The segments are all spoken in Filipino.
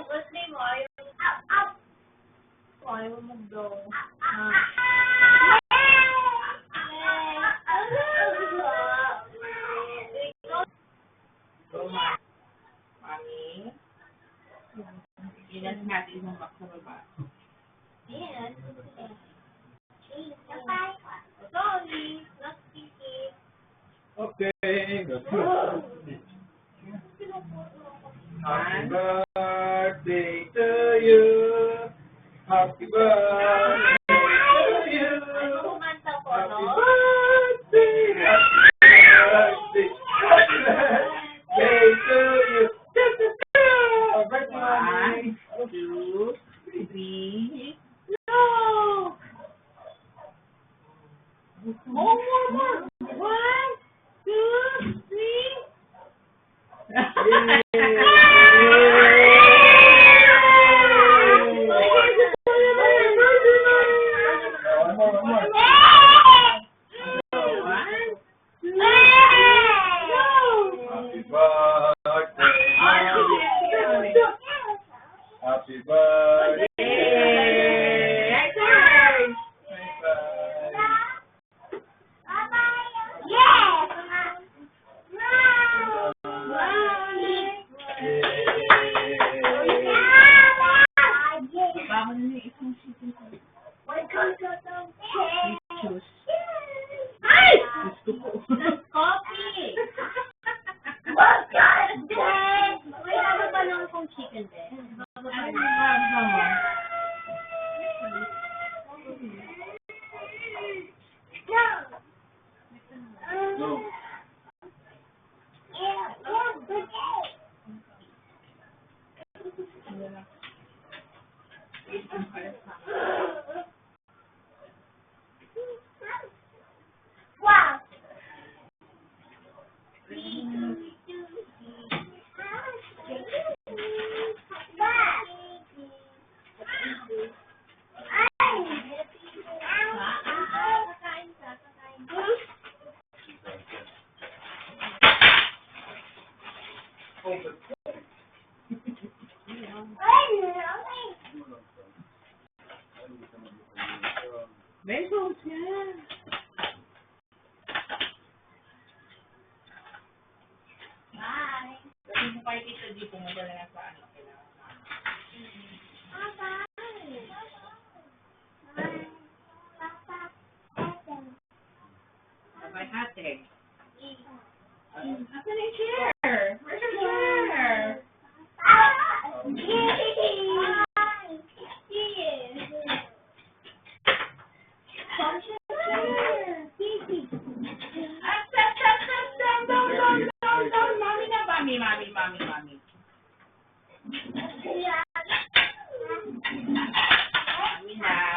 What's name mo? Ayaw mo mag-blow. Mami. Ilan natin isang box sa baba. Yes. Sorry. Not speaking. Okay. Happy birthday to you. Happy birthday to you. Ano kumanta po, no? Birthday. Happy birthday to you. Birthday. 1, 2, 3. No! More. 1, 2, 3. One more. Happy birthday. Happy birthday. Coffee! Wag ka! May ano pa lang akong chicken din. No. Wow! Besos yan. Bye! Kasi mo kayo dito, di pumunta na lang sa ano. Bye-bye, hate. Asan yung chair? Where's your chair? Mami.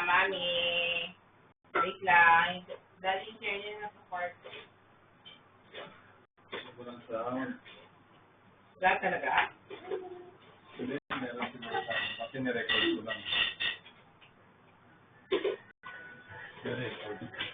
Mami. Wait lang. Dali yung chair niya nasa kwarto. Walang sound. Lahat talaga? Hindi, meron sinasabi. Kasi nirecord ko lang. Nirecord.